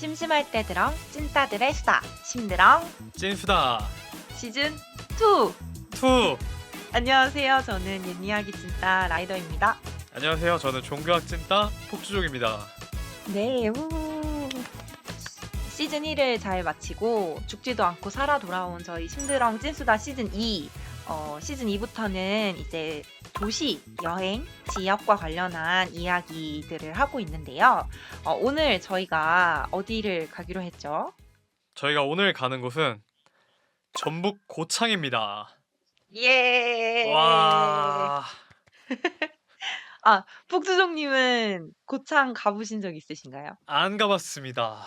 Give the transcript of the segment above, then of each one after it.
심심할 때 들어 찐따들의 수다 심드렁 찐수다 시즌 2. 2. 안녕하세요. 저는 옛 이야기 찐따 라이더입니다. 안녕하세요. 저는 종교학 찐따 폭주족입니다. 네, 시즌 1을 잘 마치고 죽지도 않고 살아 돌아온 저희 심드렁 찐수다 시즌 2. 시즌 2부터는 이제 도시, 여행, 지역과 관련한 이야기들을 하고 있는데요. 오늘 저희가 어디를 가기로 했죠? 저희가 오늘 가는 곳은 전북 고창입니다. 예. 와, 아, 폭주종님은 고창 가보신 적 있으신가요? 안 가봤습니다.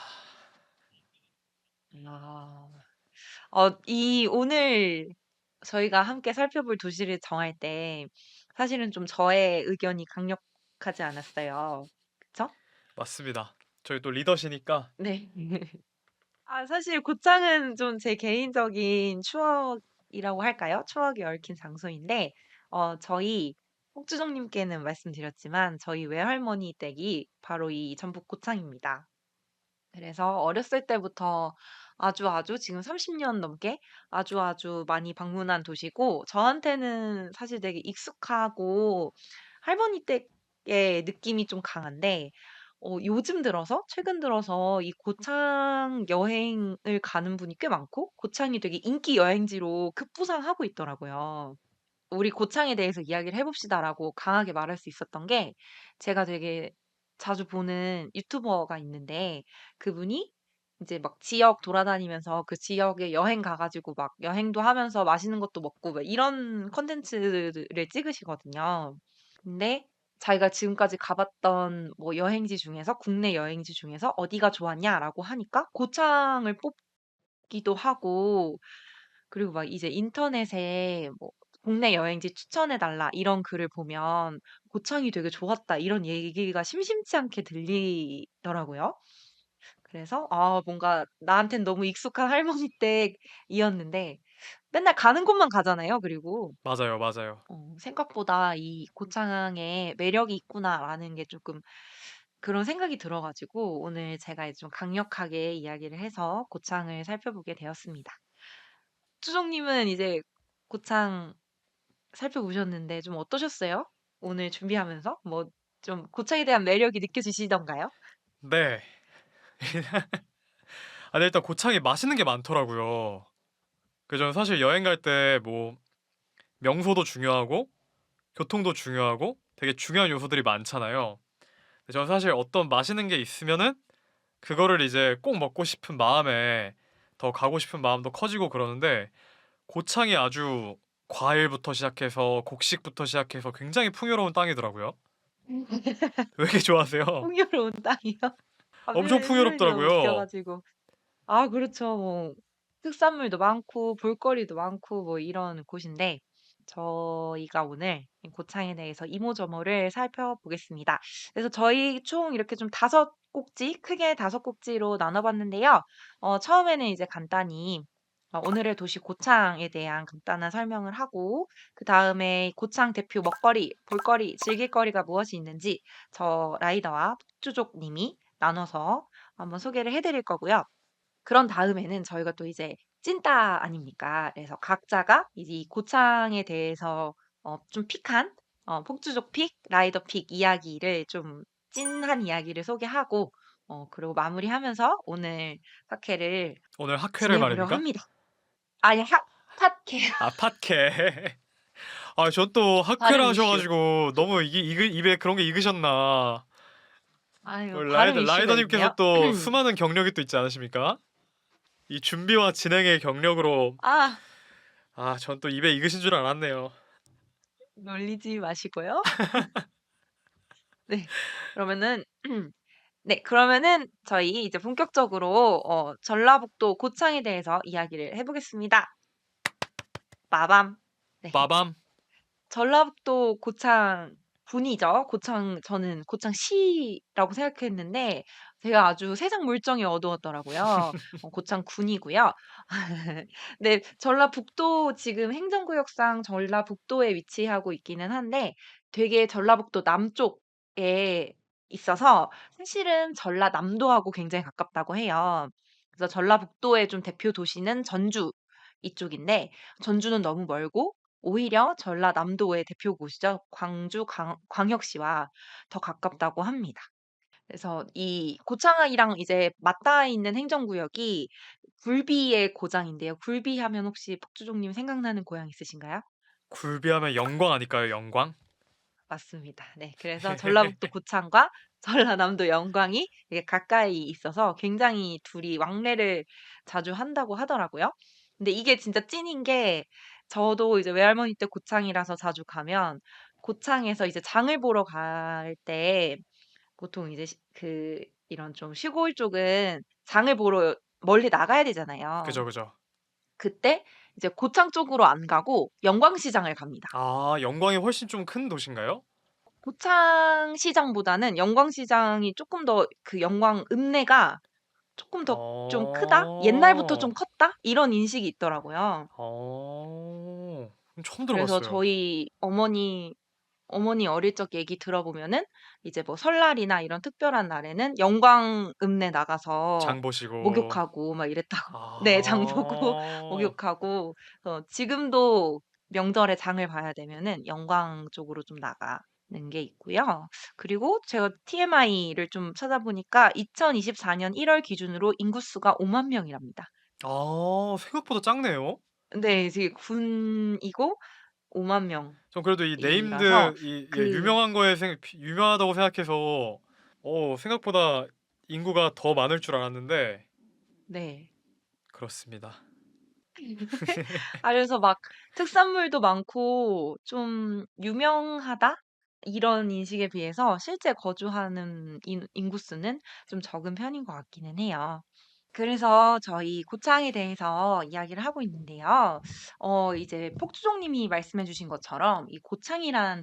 아, 오늘 저희가 함께 살펴볼 도시를 정할 때 사실은 좀 저의 의견이 강력하지 않았어요. 그쵸? 맞습니다. 저희 또 리더시니까. 네. 아, 사실 고창은 좀 제 개인적인 추억이라고 할까요? 추억이 얽힌 장소인데, 저희 폭주종님께는 말씀드렸지만 저희 외할머니 댁이 바로 이 전북 고창입니다. 그래서 어렸을 때부터 아주 지금 30년 넘게 아주 많이 방문한 도시고, 저한테는 사실 되게 익숙하고 할머니 댁의 느낌이 좀 강한데, 요즘 들어서, 최근 들어서 이 고창 여행을 가는 분이 꽤 많고, 고창이 되게 인기 여행지로 급부상하고 있더라고요. 우리 고창에 대해서 이야기를 해봅시다라고 강하게 말할 수 있었던 게, 제가 되게 자주 보는 유튜버가 있는데, 그분이 이제 막 지역 돌아다니면서 그 지역에 여행 가가지고 막 여행도 하면서 맛있는 것도 먹고 막 이런 컨텐츠를 찍으시거든요. 근데 자기가 지금까지 가봤던 뭐 여행지 중에서, 국내 여행지 중에서 어디가 좋았냐라고 하니까 고창을 뽑기도 하고, 그리고 막 이제 인터넷에 뭐 국내 여행지 추천해 달라 이런 글을 보면 고창이 되게 좋았다 이런 얘기가 심심치 않게 들리더라고요. 그래서 뭔가 나한텐 너무 익숙한 할머니 댁이었는데, 맨날 가는 곳만 가잖아요. 그리고 맞아요, 맞아요. 생각보다 이 고창에 매력이 있구나라는 게 조금 그런 생각이 들어가지고 오늘 제가 좀 강력하게 이야기를 해서 고창을 살펴보게 되었습니다. 추종님은 이제 고창 살펴보셨는데 좀 어떠셨어요? 오늘 준비하면서? 뭐 좀 고창에 대한 매력이 느껴지시던가요? 네. 근데 일단 고창에 맛있는 게 많더라고요. 저는 사실 여행 갈 때 뭐 명소도 중요하고 교통도 중요하고 되게 중요한 요소들이 많잖아요. 근데 저는 사실 어떤 맛있는 게 있으면은 그거를 이제 꼭 먹고 싶은 마음에 더 가고 싶은 마음도 커지고 그러는데, 고창이 아주 과일부터 시작해서 곡식부터 시작해서 굉장히 풍요로운 땅이더라고요. 왜 이렇게 좋아하세요? 풍요로운 땅이요? 엄청 갑자기 표현이 너무 풍요롭더라고요. 웃겨가지고. 아, 그렇죠. 뭐 특산물도 많고 볼거리도 많고 뭐 이런 곳인데, 저희가 오늘 이 고창에 대해서 이모저모를 살펴보겠습니다. 그래서 저희 총 이렇게 좀 다섯 꼭지, 크게 다섯 꼭지로 나눠봤는데요. 처음에는 이제 간단히 오늘의 도시 고창에 대한 간단한 설명을 하고, 그 다음에 고창 대표 먹거리, 볼거리, 즐길거리가 무엇이 있는지 저 라이더와 폭주족님이 나눠서 한번 소개를 해드릴 거고요. 그런 다음에는 저희가 또 이제 찐따 아닙니까? 그래서 각자가 이제 이 고창에 대해서 좀 픽한 폭주족 픽, 라이더 픽 이야기를 좀 찐한 이야기를 소개하고, 그리고 마무리하면서 오늘 학회를 오늘 학회를 지내보려고 말입니까? 합니다. 아니, 팟캐. 아, 팟캐. 아, 저 또 학회를 발음 이슈. 하셔가지고 너무 입에 그런 게 익으셨나. 아유, 우리 발음 이슈가 라이더님께서 있네요. 또 수많은 경력이 또 있지 않으십니까? 이 준비와 진행의 경력으로. 아, 전 또 입에 익으신 줄 알았네요. 놀리지 마시고요. 네. 그러면은 네, 그러면은 저희 이제 본격적으로 전라북도 고창에 대해서 이야기를 해보겠습니다. 빠밤. 네, 빠밤. 전라북도 고창 군이죠. 저는 고창시라고 생각했는데 제가 아주 세상 물정이 어두웠더라고요. 고창 군이고요. 네, 전라북도 지금 행정구역상 전라북도에 위치하고 있기는 한데 되게 전라북도 남쪽에 있어서 사실은 전라남도하고 굉장히 가깝다고 해요. 그래서 전라북도의 좀 대표 도시는 전주 이쪽인데 전주는 너무 멀고 오히려 전라남도의 대표고시죠. 광주 광역시와 더 가깝다고 합니다. 그래서 이 고창이랑 이제 맞닿아 있는 행정구역이 굴비의 고장인데요. 굴비 하면 혹시 폭주족님 생각나는 고향 있으신가요? 굴비하면 영광 아닐까요? 영광? 맞습니다. 네. 그래서 전라북도 고창과 전라남도 영광이 이게 가까이 있어서 굉장히 둘이 왕래를 자주 한다고 하더라고요. 근데 이게 진짜 찐인 게 저도 이제 외할머니 댁 고창이라서 자주 가면 고창에서 이제 장을 보러 갈 때 보통 이제 이런 좀 시골 쪽은 장을 보러 멀리 나가야 되잖아요. 그죠, 그죠. 그때 이제 고창 쪽으로 안 가고 영광시장을 갑니다. 아, 영광이 훨씬 좀 큰 도시인가요? 고창시장보다는 영광시장이 조금 더 그 영광 읍내가 조금 더 좀 크다? 옛날부터 좀 어. 컸다? 이런 인식이 있더라고요. 처음 그래서 들어봤어요. 저희 어머니 어릴 적 얘기 들어보면은 이제 뭐 설날이나 이런 특별한 날에는 영광 읍내 나가서 장 보시고. 목욕하고 막 이랬다고. 네, 장 보고 아. 목욕하고. 지금도 명절에 장을 봐야 되면은 영광 쪽으로 좀 나가는 게 있고요. 그리고 제가 TMI를 좀 찾아보니까 2024년 1월 기준으로 인구수가 5만 명이랍니다. 아, 생각보다 작네요. 네, 이제 군이고 5만 전 그래도 이 명이라서 네임드 이 예 그 유명한 거에 유명하다고 생각해서 생각보다 인구가 더 많을 줄 알았는데 네. 그렇습니다. 그래서 막 특산물도 많고 좀 유명하다? 이런 인식에 비해서 실제 거주하는 인구수는 좀 적은 편인 것 같기는 해요. 그래서 저희 고창에 대해서 이야기를 하고 있는데요. 이제 폭주종님이 말씀해 주신 것처럼 이 고창이란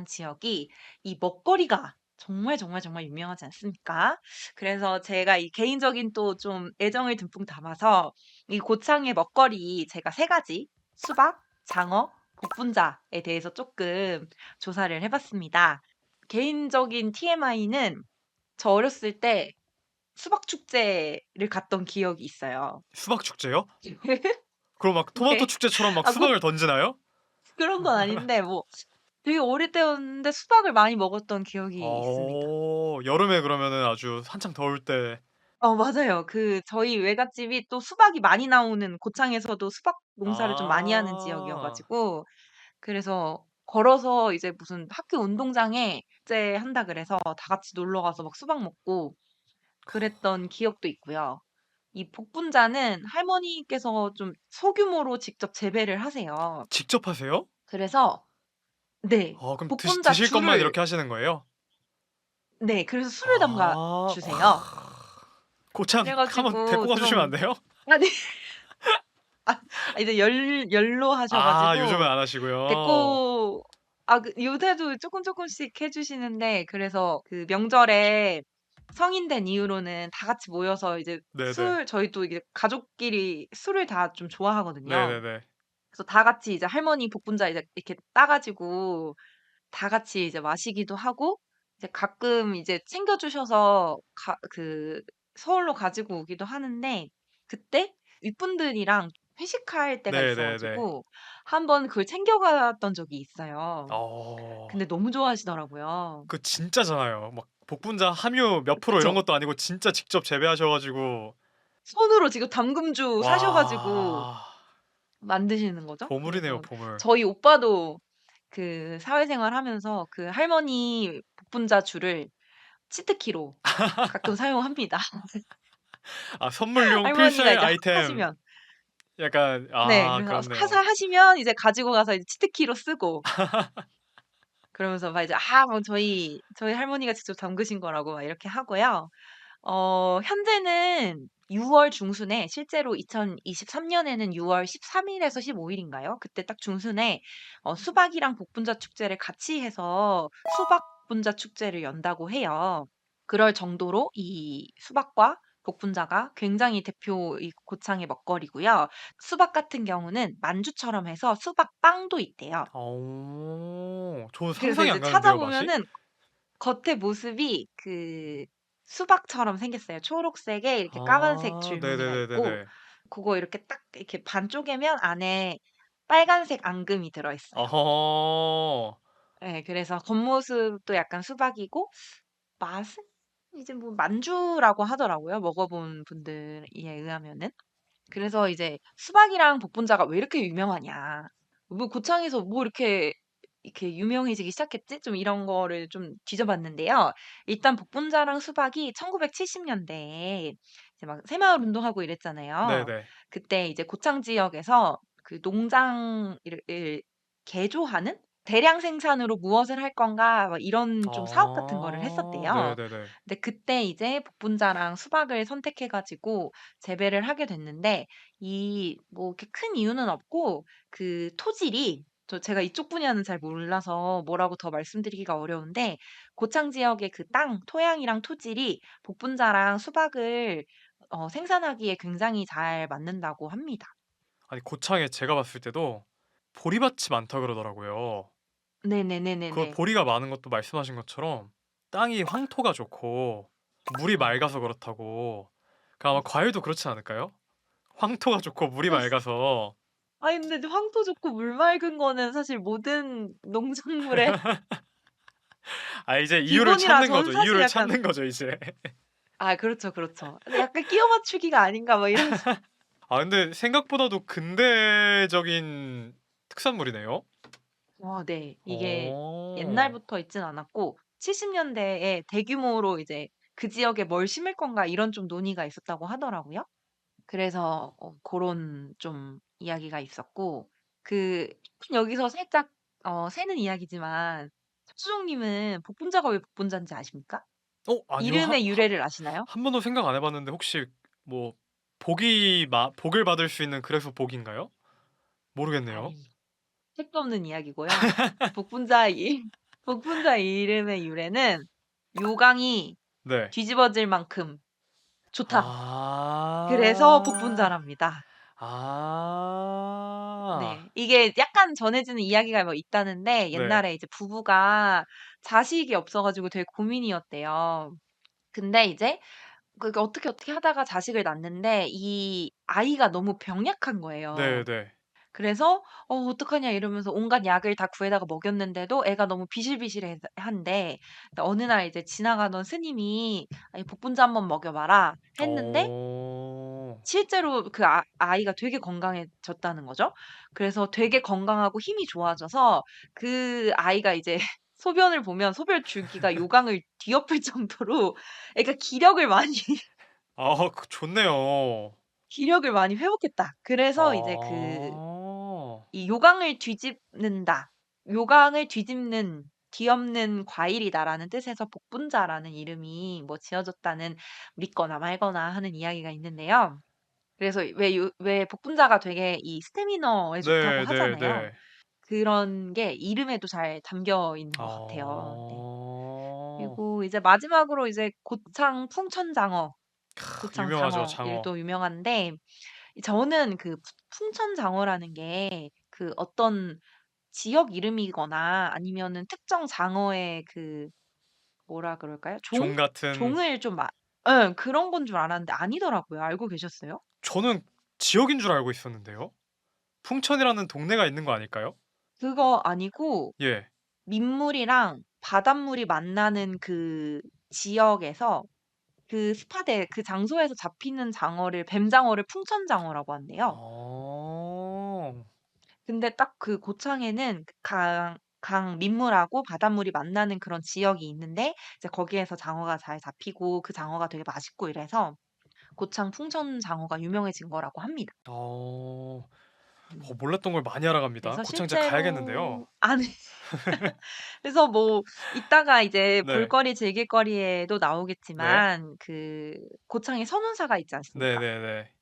지역이 이 먹거리가 정말 정말 정말 유명하지 않습니까? 그래서 제가 이 개인적인 또 좀 애정을 듬뿍 담아서 이 고창의 먹거리 제가 세 가지 수박, 장어, 복분자에 대해서 조금 조사를 해봤습니다. 개인적인 TMI는 저 어렸을 때 수박 축제를 갔던 기억이 있어요. 수박 축제요? 그럼 막 토마토 네. 축제처럼 막 아, 꼭 수박을 던지나요? 그런 건 아닌데 뭐 되게 어릴 때였는데 수박을 많이 먹었던 기억이 있습니다. 여름에 그러면은 아주 한창 더울 때. 맞아요. 저희 외갓집이 또 수박이 많이 나오는 고창에서도 수박 농사를 좀 많이 하는 지역이어 아. 가지고 그래서 걸어서 이제 무슨 학교 운동장에 축제한다 그래서 다 같이 놀러 가서 막 수박 먹고 그랬던 기억도 있고요. 이 복분자는 할머니께서 좀 소규모로 직접 재배를 하세요. 직접 하세요? 그래서 네. 그럼 복분자 드실 것만 줄을 이렇게 하시는 거예요? 네. 그래서 술을 담가 아. 주세요. 고창 그래 한번 데리고 가지고 가 주시면 안 좀 돼요? 아니 이제 열로 하셔 요즘은 가지고 안 하시고요. 데리고 요새도 쪼끔씩 해 주시는데 그래서 명절에 성인 된 이후로는 다 같이 모여서 이제 네네. 저희도 이게 가족끼리 술을 다 좀 좋아하거든요. 네네네. 그래서 다 같이 이제 할머니 복분자 이제 이렇게 따 가지고 다 같이 이제 마시기도 하고 이제 가끔 이제 챙겨 주셔서 서울로 가지고 오기도 하는데 그때 윗분들이랑 회식할 때가 있어 네네네. 가지고 한번 그걸 챙겨 갔던 적이 있어요. 어. 근데 너무 좋아하시더라고요. 그 진짜잖아요. 막 복분자 함유 몇 프로 이런 그쵸. 것도 아니고 진짜 직접 재배하셔 가지고. 손으로 지금 담금주 사셔 가지고 와. 만드시는 거죠. 보물이네요, 그래서 보물. 저희 오빠도 사회생활 하면서 할머니 복분자 주를 치트키로 가끔 사용합니다. 선물용 할머니가 필수의 이제 아이템. 하시면. 약간 네. 그래서 그렇네요. 하시면 이제 가지고 가서 이제 치트키로 쓰고 그러면서 막 이제 뭐 저희 할머니가 직접 담그신 거라고 막 이렇게 하고요. 현재는 6월 중순에 실제로 2023 년에는 6월 13 일에서 15 일인가요? 그때 딱 중순에 수박이랑 복분자 축제를 같이 해서 수박 분자 축제를 연다고 해요. 그럴 정도로 이 수박과 복분자가 굉장히 대표 이 고창의 먹거리고요. 수박 같은 경우는 만주처럼 해서 수박빵도 있대요. 저는 그래서 상상이 이제 안 가는데요, 맛이? 찾아보면은 겉에 모습이 그 수박처럼 생겼어요. 초록색에 이렇게 까만색 아 줄무늬가 있고 네네네네네. 그거 이렇게 딱 이렇게 반 쪼개면 안에 빨간색 앙금이 들어 있어요. 어허. 예. 그래서 겉모습도 약간 수박이고 맛은 이제 뭐 만주라고 하더라고요, 먹어 본 분들에 의하면은. 그래서 이제 "수박이랑 복분자가 왜 이렇게 유명하냐. 뭐 고창에서 뭐 이렇게 유명해지기 시작했지?" 좀 이런 거를 좀 뒤져 봤는데요. 일단 복분자랑 수박이 1970 년대에 이제 막 새마을 운동하고 이랬잖아요. 네네. 그때 이제 고창 지역에서 그 농장 을 개조하는 대량 생산으로 무엇을 할 건가 뭐 이런 좀 사업 같은 거를 아 했었대요. 네네네. 근데 그때 이제 복분자랑 수박을 선택해 가지고 재배를 하게 됐는데 이 뭐 이렇게 큰 이유는 없고 그 토질이 제가 이쪽 분야는 잘 몰라서 뭐라고 더 말씀드리기가 어려운데 고창 지역의 그 땅 토양이랑 토질이 복분자랑 수박을 생산하기에 굉장히 잘 맞는다고 합니다. 아니 고창에 제가 봤을 때도 보리밭이 많다 그러더라고요. 그 네네네네네. 보리가 많은 것도 말씀하신 것처럼 땅이 황토가 좋고 물이 네. 맑아서 그렇다고. 그 아마 과일도 그렇지 않을까요? 황토가 좋고 물이 사 맑아서. 아니 근데 황토 좋고 물 맑은 거는 사실 모든 농작물의 아 이제 이유를 기본이라 찾는 저는 거죠. 사실 이유를 약간 찾는 거죠 이제. 아 그렇죠, 그렇죠. 근데 약간 끼워 맞추기가 아닌가 뭐 이런 아 근데 생각보다도 근대적인 특산물이네요. 네. 이게 어. 옛날부터 있진 않았고 70 년대에 대규모로 이제 그 지역에 뭘 심을 건가 이런 좀 논의가 있었다고 하더라고요. 그래서 고런 좀 이야기가 있었고 그 여기서 살짝 새는 이야기지만 석수정 님은 복분자가 왜 복분자인지 아십니까? 아니요. 이름의 유래를 아시나요? 한 번도 생각 안 해 봤는데 혹시 뭐 복을 받을 수 있는 그래서 복인가요? 모르겠네요. 아닙니다. 택도 없는 이야기고요. 복분자 복분자 이름의 유래는 요강이 네. 뒤집어질 만큼 좋다. 그래서 아. 복분자랍니다. 아. 네. 이게 약간 전해지는 이야기가 뭐 있다는데 네. 옛날에 이제 부부가 자식이 없어 가지고 되게 고민이었대요. 근데 이제 그게 어떻게 하다가 자식을 낳는데 이 아이가 너무 병약한 거예요. 네네. 그래서 어떡하냐." 이러면서 온갖 약을 다 구해다가 먹였는데도 애가 너무 비실비실해 한데 어느 날 이제 지나가던 스님이 "아이 복분자 한번 먹여 봐라." 했는데 어. 실제로 그 아이가 되게 건강해졌다는 거죠. 그래서 되게 건강하고 힘이 좋아져서 그 아이가 이제 소변을 보면 소변 줄기가 요강을 뒤엎을 정도로 애가 기력을 많이 좋네요. 기력을 많이 회복했다. 그래서 이제 아. 이 "요강을 뒤집는다. 요강을 뒤집는 뒤엎는 과일이다."라는 뜻에서 복분자라는 이름이 뭐 지어졌다는 믿거나 말거나 하는 이야기가 있는데요. 그래서 왜 복분자가 되게 이 스태미너에 좋다고 하잖아요. 네네네. 그런 게 이름에도 잘 담겨 있는 것 같아요. 네. 아. 그리고 이제 마지막으로 이제 고창 풍천장어, 고창 유명하죠, 장어 장어. 일도 유명한데 저는 그 풍천장어라는 게 그 어떤 지역 이름이거나 아니면은 특정 장어의 그 뭐라 그럴까요? 종 같은. 종을 좀 예 그런 건 줄 알았는데 아니더라고요. 알고 계셨어요? 저는 지역인 줄 알고 있었는데요. 풍천이라는 동네가 있는 거 아닐까요? 그거 아니고 예. 민물이랑 바닷물이 만나는 그 지역에서 그 스팟에 그 장소에서 잡히는 장어를 뱀장어를 풍천장어라고 한대요. 어. 근데 딱 그 고창에는 그 강 민물하고 바닷물이 만나는 그런 지역이 있는데 이제 거기에서 장어가 잘 잡히고 그 장어가 되게 맛있고 이래서 고창 풍천장어가 유명해진 거라고 합니다. 어. 음. 몰랐던 걸 많이 알아갑니다. 그래서 고창 진짜 가야겠는데요. 실제로 아니 그래서 뭐 이따가 이제 네. 볼거리 즐길거리에도 네. 나오겠지만 그 고창에 선운사가 있지 않습니까? 네네네.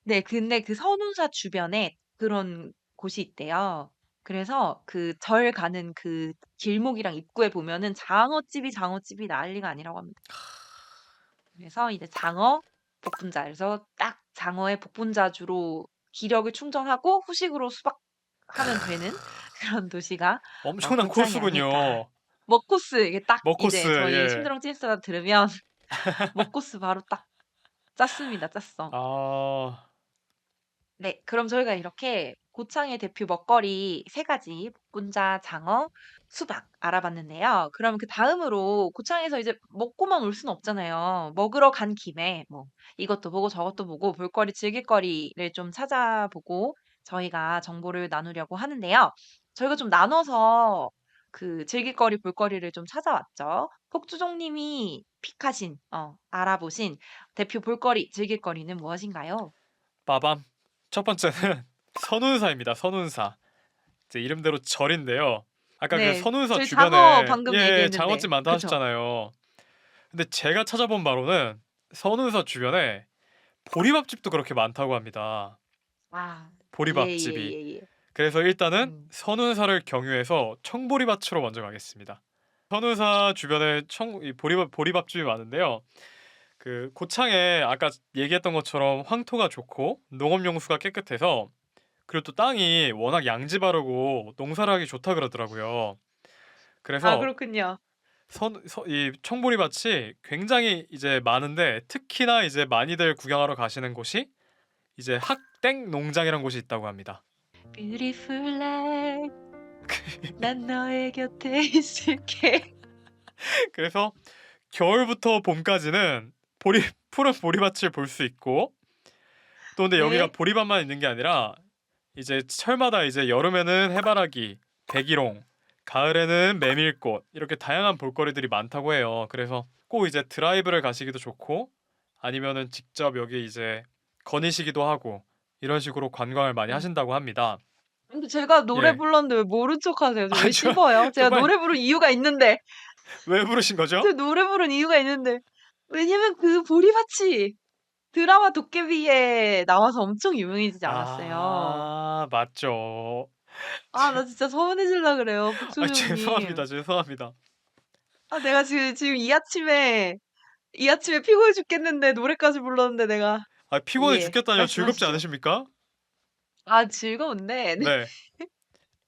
네. 근데 그 선운사 주변에 그런 곳이 있대요. 그래서 그 절 가는 그 길목이랑 입구에 보면은 장어집이 난리가 아니라고 합니다. 그래서 이제 장어, 복분자 그래서 딱 장어에 복분자주로 기력을 충전하고 후식으로 수박하면 되는 그런 도시가 엄청난 고창이 아닐까. 코스군요. 먹코스 이게 딱 먹코스 이제 저희 예. 심드렁 찐스가 들으면 먹코스 바로 딱 짰습니다. 짰어. 아. 네. 그럼 저희가 이렇게 고창의 대표 먹거리 세 가지 복분자, 장어, 수박 알아봤는데요. 그럼 그다음으로 고창에서 이제 먹고만 올 수는 없잖아요. 먹으러 간 김에 뭐 이것도 보고 저것도 보고 볼거리, 즐길거리를 좀 찾아보고 저희가 정보를 나누려고 하는데요. 저희가 좀 나눠서 그 즐길거리, 볼거리를 좀 찾아왔죠. 폭주종 님이 픽하신 알아보신 대표 볼거리, 즐길거리는 무엇인가요? 빠밤. 첫 번째는 선운사입니다. 선운사. 이제 이름대로 절인데요. 아까 그 네. 선운사 저희 장어 주변에 방금 예, 얘기했는데. 장어집 많다 그쵸? 하셨잖아요. 근데 제가 찾아본 바로는 선운사 주변에 보리밥집도 그렇게 많다고 합니다. 아. 보리밥집이. 예예예예. 그래서 일단은 음. 선운사를 경유해서 청보리밭으로 먼저 가겠습니다. 선운사 주변에 이 보리밥집이 많은데요. 그 고창에 아까 얘기했던 것처럼 황토가 좋고 농업용수가 깨끗해서 그리고 또 땅이 워낙 양지 바르고 농사를 하기 좋다 그러더라고요. 아 그래서 그렇군요. 이 청보리밭이 굉장히 이제 많은데 특히나 이제 많이들 구경하러 가시는 곳이 이제 학땡 농장이라는 곳이 있다고 합니다. Beautiful life 난 너의 곁에 있을게. 그래서 겨울부터 봄까지는 푸른 보리밭을 볼 수 있고 또 근데 여기가 네. 보리밭만 있는 게 아니라 이제 철마다 이제 여름에는 해바라기, 백일홍, 가을에는 메밀꽃 이렇게 다양한 볼거리들이 많다고 해요. 그래서 꼭 이제 드라이브를 가시기도 좋고 아니면은 직접 여기 이제 거니시기도 하고 이런 식으로 관광을 많이 음. 하신다고 합니다. 근데 제가 노래 예. 불렀는데 왜 모른 척하세요? 저 왜 아저 씹어요? 저 제가 빨리 노래 부른 이유가 있는데. 왜 부르신 거죠? 제가 노래 부른 이유가 있는데. 왜냐면 그 보리밭이 드라마 도깨비에 나와서 엄청 유명해지지 않았어요. 아 맞죠. 아 나 진짜 서운해질라 그래요, 아 북초정 님. 죄송합니다. 죄송합니다. 아 내가 지금 이 아침에 피곤해 죽겠는데 노래까지 불렀는데 내가 아 피곤해 예. 죽겠다니요. 즐겁지 말씀하시죠. 않으십니까? 아 즐거운데 네. 네.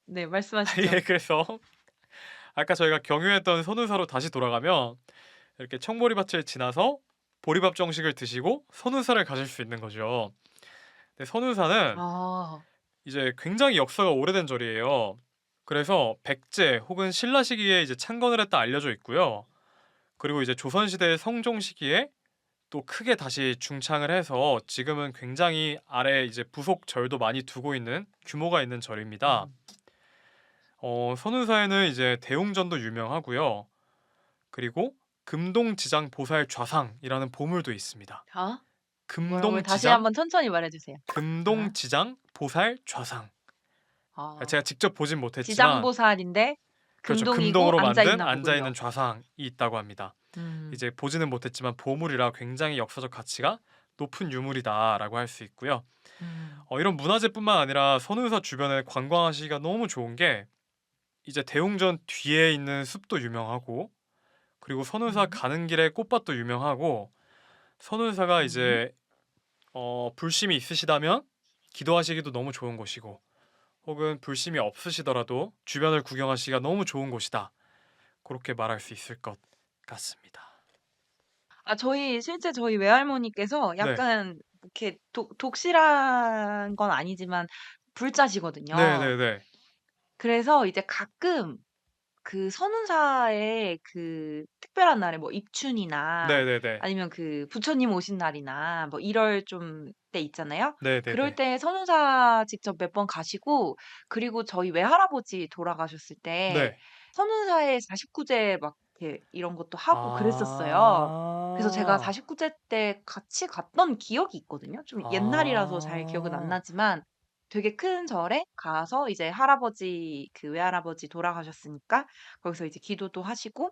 네 예 말씀하시죠. 그래서 아까 저희가 경유했던 선운사로 다시 돌아가면 이렇게 청보리밭을 지나서 보리밥 정식을 드시고 선운사를 가실 수 있는 거죠. 근데 선운사는 아. 이제 굉장히 역사가 오래된 절이에요. 그래서 백제 혹은 신라 시기에 이제 창건을 했다 알려져 있고요. 그리고 이제 조선 시대 성종 시기에 또 크게 다시 중창을 해서 지금은 굉장히 아래 이제 부속 절도 많이 두고 있는 규모가 있는 절입니다. 음. 선운사에는 이제 대웅전도 유명하고요. 그리고 금동지장 보살 좌상이라는 보물도 있습니다. 어? 뭐라고요? 다시 금동지장 한번 천천히 말해 주세요. 아. 금동지장 보살 좌상. 제가 아. 직접 보진 못했지만 지장보살인데 그렇죠. 금동이고 금동으로 앉아 만든 있나 앉아 보군요. 있는 좌상이 있다고 합니다. 음. 이제 보지는 못했지만 보물이라 굉장히 역사적 가치가 높은 유물이다라고 할 수 있고요. 음. 이런 문화재뿐만 아니라 선운사 주변에 관광하시기가 너무 좋은 게 이제 대웅전 뒤에 있는 숲도 유명하고 그리고 선운사 음. 가는 길에 꽃밭도 유명하고 선운사가 음. 이제 불심이 있으시다면 기도하시기도 너무 좋은 곳이고 혹은 불심이 없으시더라도 주변을 구경하시기가 너무 좋은 곳이다. 그렇게 말할 수 있을 것 같습니다. 아 실제 저희 외할머니께서 네. 약간 이렇게 독실한 건 아니지만 불자시거든요. 네네네. 그래서 이제 가끔 그 선운사에 그 특별한 날에 뭐 입춘이나 네네네. 아니면 그 부처님 오신 날이나 뭐 이럴 좀 때 있잖아요. 그럴 네네네. 때 선운사 직접 몇 번 가시고 그리고 저희 외할아버지 돌아가셨을 때 네. 선운사에 49제 막 이렇게 이런 것도 하고 그랬었어요. 그래서 제가 아. 49제 때 같이 갔던 기억이 있거든요. 좀 옛날이라서 잘 기억은 안 아. 나지만 되게 큰 절에 가서 이제 할아버지 그 외할아버지 돌아가셨으니까 거기서 이제 기도도 하시고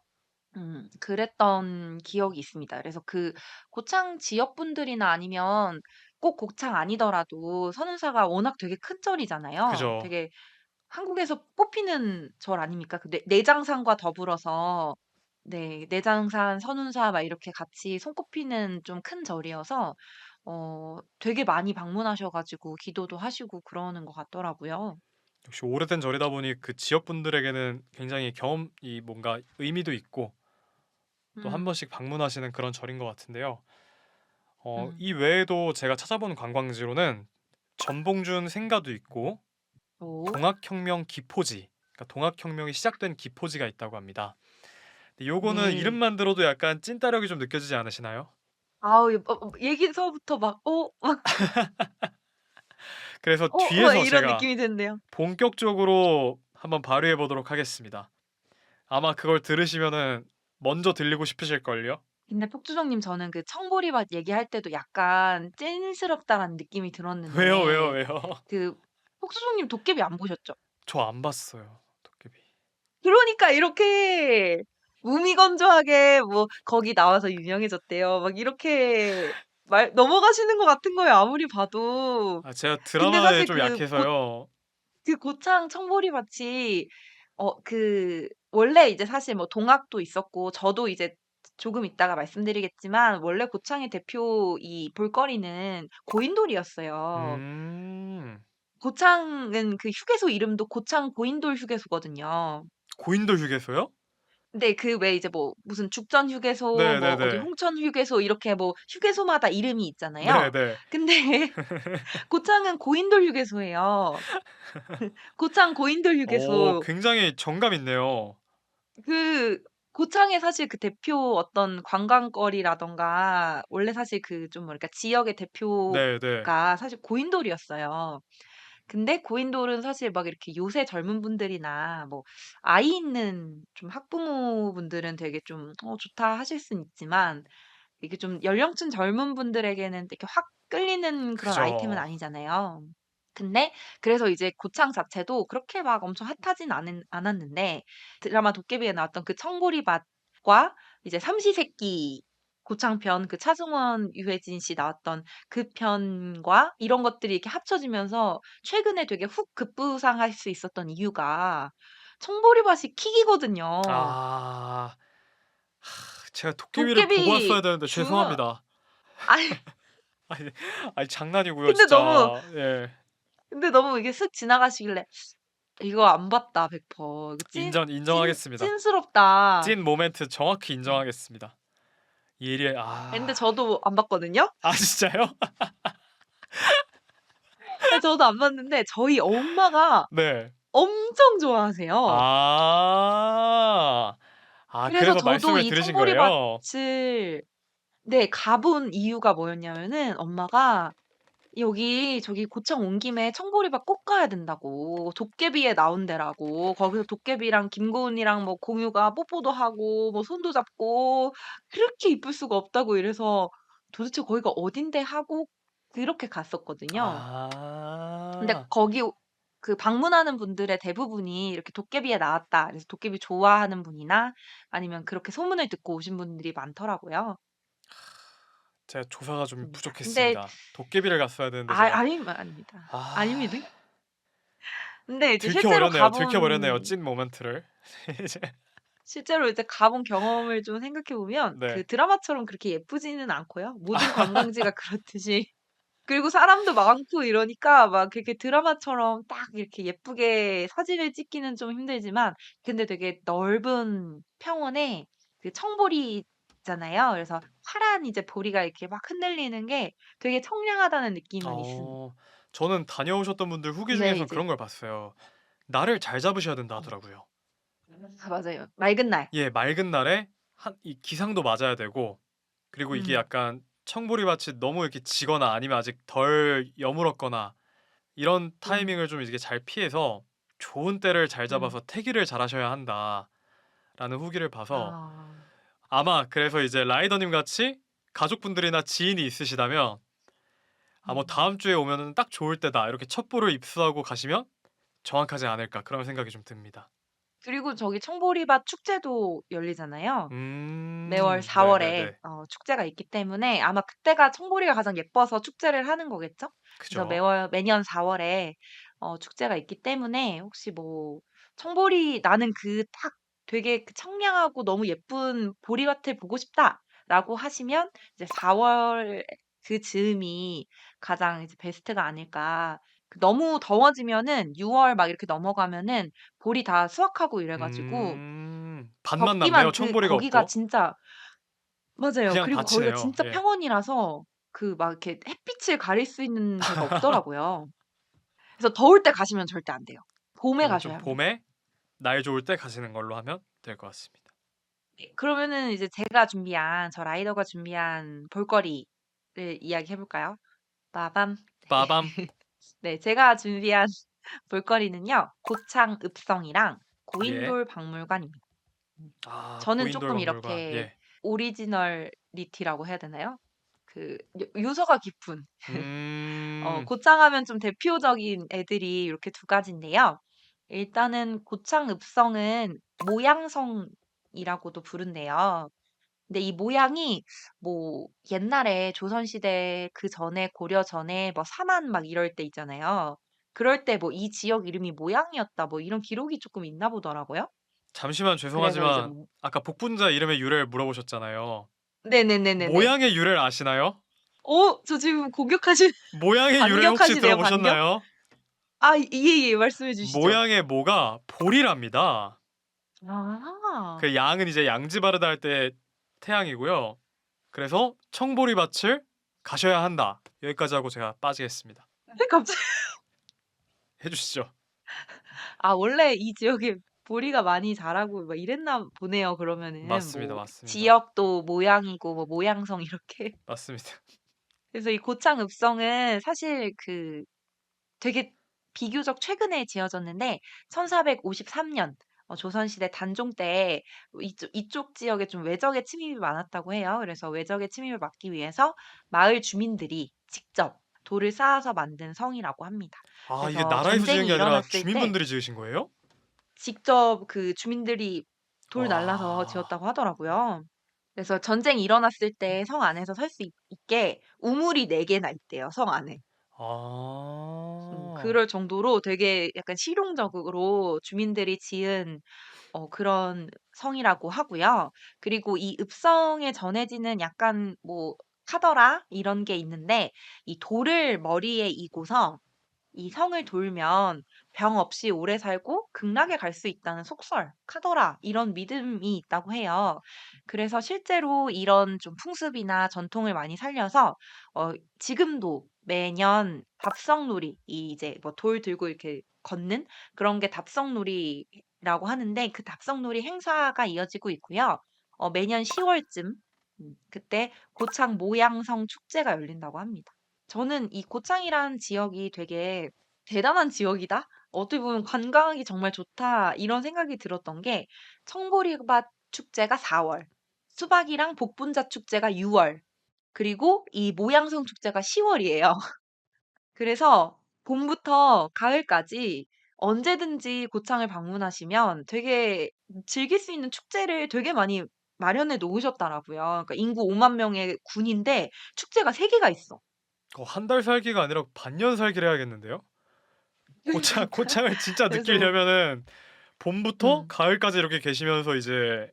그랬던 기억이 있습니다. 그래서 그 고창 지역 분들이나 아니면 꼭 고창 아니더라도 선운사가 워낙 되게 큰 절이잖아요. 그죠. 되게 한국에서 꼽히는 절 아닙니까? 그 내장산과 더불어서 네 내장산, 선운사 막 이렇게 같이 손꼽히는 좀 큰 절이어서 되게 많이 방문하셔 가지고 기도도 하시고 그러는 것 같더라고요. 역시 오래된 절이다 보니 그 지역 분들에게는 굉장히 경험이 뭔가 의미도 있고 또 한 음. 번씩 방문하시는 그런 절인 것 같은데요. 음. 이 외에도 제가 찾아본 관광지로는 전봉준 생가도 있고 오. 동학혁명 기포지, 그러니까 동학혁명이 시작된 기포지가 있다고 합니다. 근데 요거는 네. 이름만 들어도 약간 찐따력이 좀 느껴지지 않으시나요? 아우 얘기서부터 막 그래서 막 뒤에서 이런 제가 느낌이 드는데요. 본격적으로 한번 발휘해 보도록 하겠습니다. 아마 그걸 들으시면은 먼저 들리고 싶으실걸요? 근데 폭주정님 저는 그 청보리맛 얘기할 때도 약간 찐스럽다라는 느낌이 왜요, 왜요, 들었는데 왜요? 그 폭주정님 도깨비 안 보셨죠? 저 안 봤어요, 도깨비. 그러니까 이렇게 무미건조하게 뭐 "거기 나와서 유명해졌대요." 막 이렇게 말 넘어가시는 것 같은 거예요, 아무리 봐도. 아, 제가 근데 드라마에 사실 좀 약해서요. 그 고창 청보리밭이 원래 이제 사실 뭐 동학도 있었고 저도 이제 조금 있다가 말씀드리겠지만 원래 고창의 대표 이 볼거리는 고인돌이었어요. 음. 고창은 그 휴게소 이름도 고창 고인돌 휴게소거든요. 고인돌 휴게소요? 근데 그 왜 이제 뭐 무슨 죽전 휴게소 뭐 어디 네네네. 홍천 휴게소 이렇게 뭐 휴게소마다 이름이 있잖아요. 네네. 근데 고창은 고인돌 휴게소예요. 고창 고인돌 휴게소. 굉장히 정감 있네요. 그 고창의 사실 그 대표 어떤 관광거리라든가 원래 사실 그 좀 뭐랄까 지역의 네네. 대표가 사실 고인돌이었어요. 근데 고인돌은 사실 막 이렇게 요새 젊은 분들이나 뭐 아이 있는 좀 학부모분들은 되게 좀 좋다 하실 순 있지만 이게 좀 연령층 젊은 분들에게는 이렇게 확 끌리는 그런 아이템은 그죠. 아니잖아요. 근데 그래서 이제 고창 자체도 그렇게 막 엄청 핫하진 않았는데 드라마 도깨비에 나왔던 그 청보리밭과 이제 삼시세끼 고창편 그 차승원, 유해진 씨 나왔던 그 편과 이런 것들이 이렇게 합쳐지면서 최근에 되게 훅 급부상할 수 있었던 이유가 청보리밭이 킥이거든요. 아. 제가 도깨비를 보고 도깨비 왔어야 되는데 중요 죄송합니다. 아니 아니 아니 장난이고요 근데 너무 진짜. 예. 근데 너무 이게 슥 지나가시길래 '이거 안 봤다 100%. 이거 인정하겠습니다. 찐스럽다.' 찐 모멘트 정확히 인정하겠습니다. 이 일이 근데 저도 안 봤거든요. 진짜요? 근데 저도 안 봤는데 저희 엄마가 네. 엄청 좋아하세요. 아. 그래서 그래서 저도 말씀을 이 들으신 거예요? 청보리밭을 네 가본 이유가 뭐였냐면은 엄마가 여기 저기 고창 온 김에 청보리밭 꼭 가야 된다고. 도깨비에 나온 데라고. 거기서 도깨비랑 김고은이랑 뭐 공유가 뽀뽀도 하고 뭐 손도 잡고 그렇게 이쁠 수가 없다고 이래서 도대체 거기가 어딘데 하고 그렇게 갔었거든요. 근데 아. 거기 그 방문하는 분들의 대부분이 이렇게 "도깨비에 나왔다." 그래서 도깨비 좋아하는 분이나 아니면 그렇게 소문을 듣고 오신 분들이 많더라고요. 제가 조사가 좀 맞습니다. 근데 부족했습니다. 도깨비를 갔어야 되는데 제가 아닙니다. 아 아닙니다. 근데 이제 들켜버렸네요, 찐 모멘트를. 이제 실제로 이제 가본 경험을 좀 생각해 보면 네. 그 드라마처럼 그렇게 예쁘지는 않고요. 모든 관광지가 그렇듯이. 그리고 사람도 많고 이러니까 막 그렇게 드라마처럼 딱 이렇게 예쁘게 사진을 찍기는 좀 힘들지만 근데 되게 넓은 평원에 그 청보리 있잖아요. 그래서 파란 이제 보리가 이렇게 막 흔들리는 게 되게 청량하다는 느낌은 있습니다. 어 저는 다녀오셨던 분들 후기 근데 중에서 이제 그런 걸 봤어요. 날을 잘 잡으셔야 된다 어 하더라고요. 맞아요. 맑은 날. 예, 맑은 날에 한 이 기상도 맞아야 되고 그리고 이게 음. 약간 청보리밭이 너무 이렇게 지거나 아니면 아직 덜 여물었거나 이런 음. 타이밍을 좀 이렇게 잘 피해서 좋은 때를 잘 음. 잡아서 태기를 잘하셔야 한다라는 후기를 봐서 아. 아마 그래서 이제 라이더님 같이 가족분들이나 지인이 있으시다면 뭐 음. 다음 주에 오면은 딱 좋을 때다 이렇게 첩보를 입수하고 가시면 정확하지 않을까 그런 생각이 좀 듭니다. 그리고 저기 청보리밭 축제도 열리잖아요. 매월 4 월에 네네네. 축제가 있기 때문에 아마 그때가 청보리가 가장 예뻐서 축제를 하는 거겠죠? 그래서 그죠. 매월 매년 4 월에 축제가 있기 때문에 혹시 뭐 청보리 '나는 그 딱 되게 그 청량하고 너무 예쁜 보리밭을 보고 싶다.'라고 하시면 이제 4월 그 즈음이 가장 이제 베스트가 아닐까 너무 더워지면은 6월 막 이렇게 넘어가면은 볼이 다 수확하고 이래 가지고 반만 남네요. 덥기만 청보리가 거기가 없고. 진짜 맞아요. 그냥 그리고 거기가 밭이네요. 진짜 예. 평원이라서 그 막 이렇게 햇빛을 가릴 수 있는 데가 없더라고요. 그래서 더울 때 가시면 절대 안 돼요. 봄에 그러면 좀 가셔야 합니다. 봄에 날 좋을 때 가시는 걸로 하면 될 것 같습니다. 네. 그러면은 이제 제가 준비한 저 라이더가 준비한 볼거리를 이야기해 볼까요? 빠밤. 빠밤. 네, 제가 준비한 볼거리는요. 고창 읍성이랑 예. 고인돌 박물관입니다. 음. 아, 저는 고인돌 조금 박물관. 이렇게 예. 오리지널리티라고 해야 되나요? 그 요소가 깊은 음. 고창하면 좀 대표적인 애들이 이렇게 두 가지인데요. 일단은 고창 읍성은 모양성이라고도 부른대요. 근데 이 모양이 뭐 옛날에 조선시대 그 전에 고려 전에 뭐 사만 막 이럴 때 있잖아요. 그럴 때 뭐 이 지역 이름이 모양이었다 뭐 이런 기록이 조금 있나 보더라고요. 잠시만 그래서 이제 죄송하지만 뭐 아까 복분자 이름의 유래를 물어보셨잖아요. 네네네네네. 모양의 유래를 아시나요? 저 지금 공격하신 모양의 유래 혹시 반격하시네요, 반격? 들어보셨나요? 예예. 말씀해 주시죠. 모양의 모가 볼이랍니다. 아. 그 양은 이제 양지바르다 할 때 태양이고요. 그래서 청보리밭을 가셔야 한다. 여기까지 하고 제가 빠지겠습니다. 네 갑자기 해주시죠. 원래 이 지역에 보리가 많이 자라고 막 이랬나 보네요, 그러면은. 맞습니다, 뭐 맞습니다, 지역도 모양이고 뭐 모양성 이렇게. 맞습니다. 그래서 이 고창 읍성은 사실 그 되게 비교적 최근에 지어졌는데 1453년 조선시대 단종 때 이쪽 지역에 좀 외적의 침입이 많았다고 해요. 그래서 외적의 침입을 막기 위해서 마을 주민들이 직접 돌을 쌓아서 만든 성이라고 합니다. 아, 이게 그래서 나라에서 지은 전쟁이 게 아니라 일어났을 때 주민분들이 지으신 거예요? 직접 그 주민들이 돌 날라서 와, 지었다고 하더라고요. 그래서 전쟁이 일어났을 때 성 안에서 설 수 있게 우물이 4개나 있대요, 성 안에. 아, 그럴 정도로 되게 약간 실용적으로 주민들이 지은 그런 성이라고 하고요. 그리고 이 읍성에 전해지는 약간 뭐 카더라 이런 게 있는데 이 돌을 머리에 이고서 이 성을 돌면 병 없이 오래 살고 극락에 갈 수 있다는 속설, 카더라 이런 믿음이 있다고 해요. 그래서 실제로 이런 좀 풍습이나 전통을 많이 살려서 지금도 매년 답성놀이 이 이제 뭐 돌 들고 이렇게 걷는 그런 게 답성놀이라고 하는데 그 답성놀이 행사가 이어지고 있고요. 매년 10월쯤 그때 고창 모양성 축제가 열린다고 합니다. 저는 이 고창이란 지역이 되게 '대단한 지역이다. 어떻게 보면 관광하기 정말 좋다.' 이런 생각이 들었던 게 청보리밭 축제가 4월 월, 수박이랑 복분자 축제가 6월 그리고 이 모양성 축제가 10월 월이에요. 그래서 봄부터 가을까지 언제든지 고창을 방문하시면 되게 즐길 수 있는 축제를 되게 많이 마련해 놓으셨더라고요. 그러니까 인구 5만 명의 군인데 축제가 3 개가 있어. 한 달 살기가 아니라 반년 살기를 해야겠는데요? 고창을 진짜 그래서 느끼려면은 봄부터 음. 가을까지 이렇게 계시면서 이제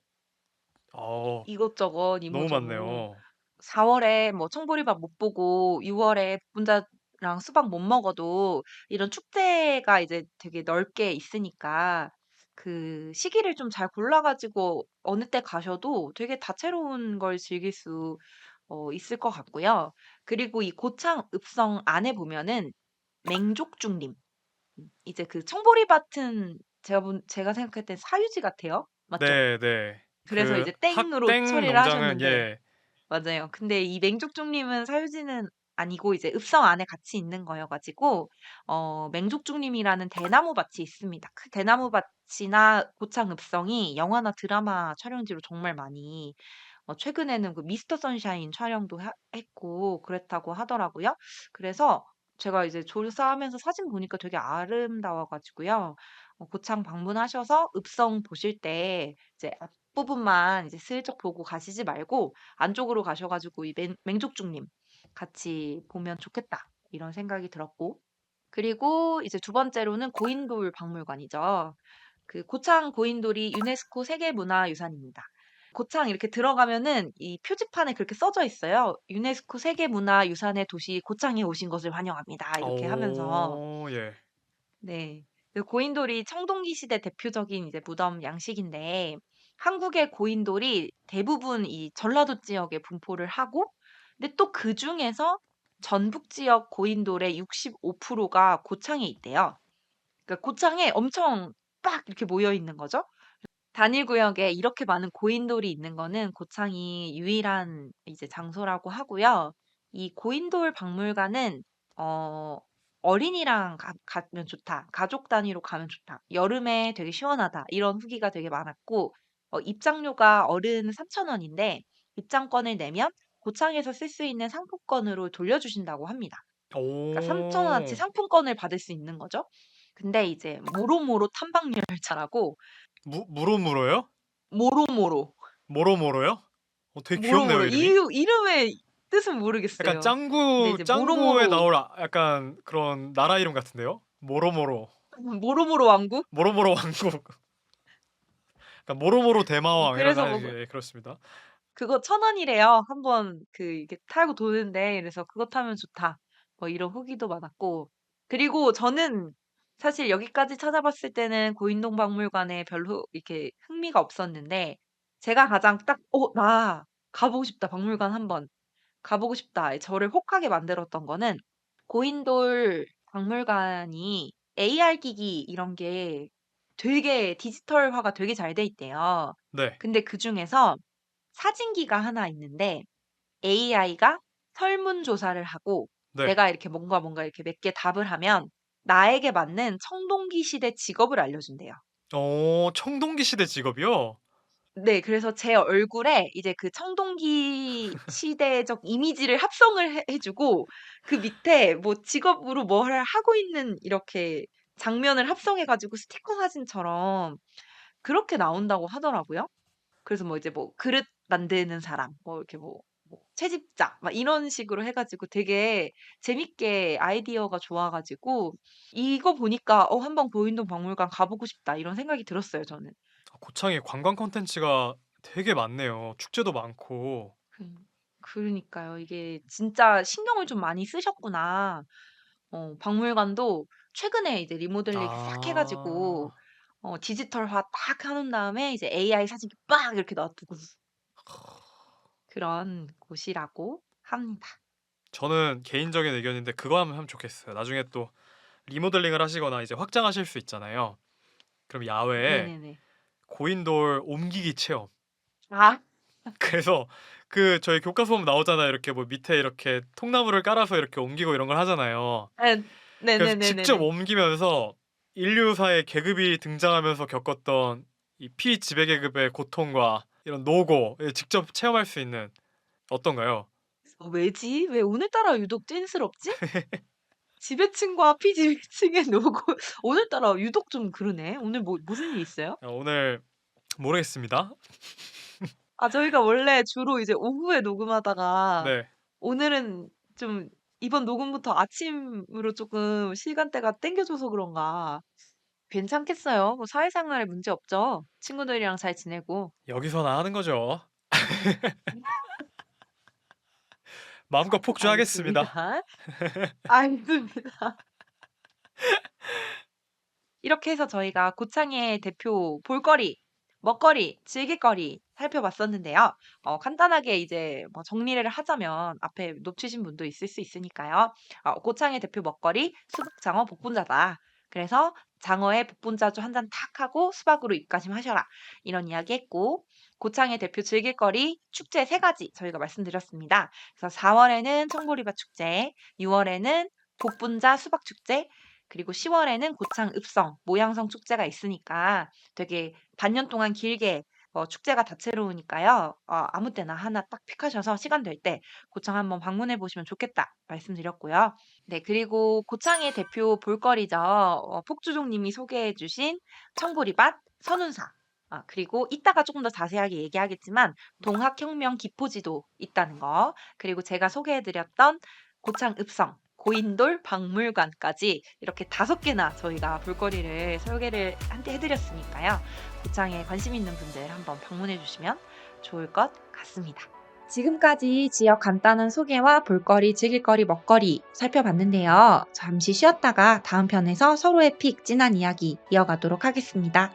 이것저것 너무 이모저모 많네요. 4월 월에 뭐 청보리밥 못 보고 6월 월에 분자랑 수박 못 먹어도 이런 축제가 이제 되게 넓게 있으니까 그 시기를 좀 잘 골라 가지고 어느 때 가셔도 되게 다채로운 걸 즐길 수 있을 것 같고요. 그리고 이 고창 읍성 안에 보면은 맹족중림 이제 그 청보리밭은 제가 생각할 땐 사유지 같아요. 맞죠? 네, 네. 그래서 그 이제 땡으로 학땡 처리를 농장은 하셨는데 예. 맞아요. 근데 이 맹족중림은 사유지는 아니고 이제 읍성 안에 같이 있는 거여 가지고 맹족중림이라는 대나무 밭이 있습니다. 그 대나무 밭이나 고창 읍성이 영화나 드라마 촬영지로 정말 많이 최근에는 그 미스터 선샤인 촬영도 했고 그랬다고 하더라고요. 그래서 제가 이제 조사하면서 사진 보니까 되게 아름다워 가지고요. 고창 방문하셔서 읍성 보실 때 이제 앞부분만 이제 슬쩍 보고 가시지 말고 안쪽으로 가셔 가지고 이 맹족중님 같이 보면 좋겠다. 이런 생각이 들었고. 그리고 이제 두 번째로는 고인돌 박물관이죠. 그 고창 고인돌이 유네스코 세계문화유산입니다. 고창 이렇게 들어가면은 이 표지판에 그렇게 써져 있어요. "유네스코 세계문화유산의 도시 고창에 오신 것을 환영합니다." 이렇게 하면서. 예. 네. 그 고인돌이 청동기 시대 대표적인 이제 무덤 양식인데 한국의 고인돌이 대부분 이 전라도 지역에 분포를 하고 근데 또 그중에서 전북 지역 고인돌의 65%가 고창에 있대요. 그러니까 고창에 엄청 빡 이렇게 모여 있는 거죠. 단일 구역에 이렇게 많은 고인돌이 있는 거는 고창이 유일한 이제 장소라고 하고요. 이 고인돌 박물관은 어 "어린이랑 가면 좋다. 가족 단위로 가면 좋다. 여름에 되게 시원하다." 이런 후기가 되게 많았고 입장료가 어른 3천 원인데 입장권을 내면 고창에서 쓸 수 있는 상품권으로 돌려주신다고 합니다. 그러니까 3천 원어치 오. 상품권을 받을 수 있는 거죠. 근데 이제 모로모로 탐방 열차라고 무 무로무로요? 모로모로. 모로모로요? 되게 귀엽네요, 모로모로 이름이. 이름의 뜻은 약간 모르겠어요. 근데 짱구 이제 짱구에 모로모로 나올 약간 그런 나라 이름 같은데요? 모로모로. 모로모로 왕국? 모로모로 왕국. 그러니까 모로모로 대마왕 이런 그래서 뭐 예 그렇습니다. 그거 1,000원이래요. 한번 이렇게 타고 도는데 그래서 "그거 타면 좋다." 뭐 이런 후기도 많았고. 그리고 저는 사실 여기까지 찾아봤을 때는 고인돌 박물관에 별로 이렇게 흥미가 없었는데 제가 가장 딱 '나 가 보고 싶다. 박물관 한번 가 보고 싶다.' 저를 혹하게 만들었던 거는 고인돌 박물관이 AR 기기 이런 게 되게 디지털화가 되게 잘 돼 있대요. 네. 근데 그중에서 사진기가 하나 있는데 AI가 설문조사를 하고 네. 내가 이렇게 뭔가 이렇게 몇 개 답을 하면 나에게 맞는 청동기 시대 직업을 알려준대요. 청동기 시대 직업이요? 네. 그래서 제 얼굴에 이제 그 청동기 시대적 이미지를 합성을 해 주고 그 밑에 뭐 직업으로 뭐를 하고 있는 이렇게 장면을 합성해 가지고 스티커 사진처럼 그렇게 나온다고 하더라고요. 그래서 뭐 이제 뭐 그릇 만드는 사람 뭐 이렇게 뭐 채집자 막 이런 식으로 해 가지고 되게 재밌게 아이디어가 좋아 가지고 이거 보니까 '한번 고인돌 박물관 가 보고 싶다.' 이런 생각이 들었어요 저는. 고창에 관광 콘텐츠가 되게 많네요. 축제도 많고. 음 그러니까요. 이게 진짜 신경을 좀 많이 쓰셨구나. 박물관도 최근에 이제 리모델링 싹 해 가지고 아. 디지털화 딱 해 놓은 다음에 이제 AI 사진기 빡 이렇게 놔두고 그런 곳이라고 합니다. 저는 개인적인 의견인데 그거 하면 좋겠어요. 나중에 또 리모델링을 하시거나 이제 확장하실 수 있잖아요. 그럼 야외에 네네네. 고인돌 옮기기 체험. 아. 그래서 그 저희 교과서험 나오잖아요. 이렇게 뭐 밑에 이렇게 통나무를 깔아서 이렇게 옮기고 이런 걸 하잖아요. 예. 그래서 직접 네네네네네. 옮기면서 인류사의 계급이 등장하면서 겪었던 이 피지배계급의 고통과 이런 노고 직접 체험할 수 있는 어떤가요? 왜지? 왜 오늘따라 유독 찐스럽지? 지배층과 피지배층의 노고 오늘따라 유독 좀 그러네. 오늘 뭐 무슨 일 있어요? 오늘 모르겠습니다. 저희가 원래 주로 이제 오후에 녹음하다가 네. 오늘은 좀 이번 녹음부터 아침으로 쪼끔 시간대가 당겨져서 그런가 괜찮겠어요. 뭐 사회생활에 문제 없죠? 친구들이랑 잘 지내고. 여기서나 하는 거죠. 마음껏 폭주하겠습니다. 알겠습니다. 알겠습니다. 이렇게 해서 저희가 고창의 대표 볼거리, 먹거리, 즐길거리 살펴봤었는데요. 간단하게 이제 뭐 정리를 하자면 앞에 놓치신 분도 있을 수 있으니까요. 고창의 대표 먹거리 수박, 장어, 복분자다. 그래서 장어에 복분자주 한 잔 탁 하고 수박으로 입가심하셔라. 이런 이야기 했고 고창의 대표 즐길거리 축제 세 가지 저희가 말씀드렸습니다. 그래서 4월에는 청보리밭 축제, 6월에는 복분자 수박 축제, 그리고 10월에는 고창 읍성 모양성 축제가 있으니까 되게 반년 동안 길게 축제가 다채로우니까요. 아무 때나 하나 딱 픽하셔서 시간 될 때 고창 한번 방문해 보시면 좋겠다 말씀드렸고요. 네, 그리고 고창의 대표 볼거리죠. 폭주종 님이 소개해 주신 청보리밭, 선운사. 그리고 이따가 조금 더 자세하게 얘기하겠지만 동학혁명 기포지도 있다는 거. 그리고 제가 소개해 드렸던 고창 읍성 고인돌 박물관까지 이렇게 5개나 저희가 볼거리를 소개를 한테 해드렸으니까요. 고창에 관심 있는 분들 한번 방문해 주시면 좋을 것 같습니다. 지금까지 지역 간단한 소개와 볼거리, 즐길거리, 먹거리 살펴봤는데요. 잠시 쉬었다가 다음 편에서 서로의 픽, 진한 이야기 이어가도록 하겠습니다.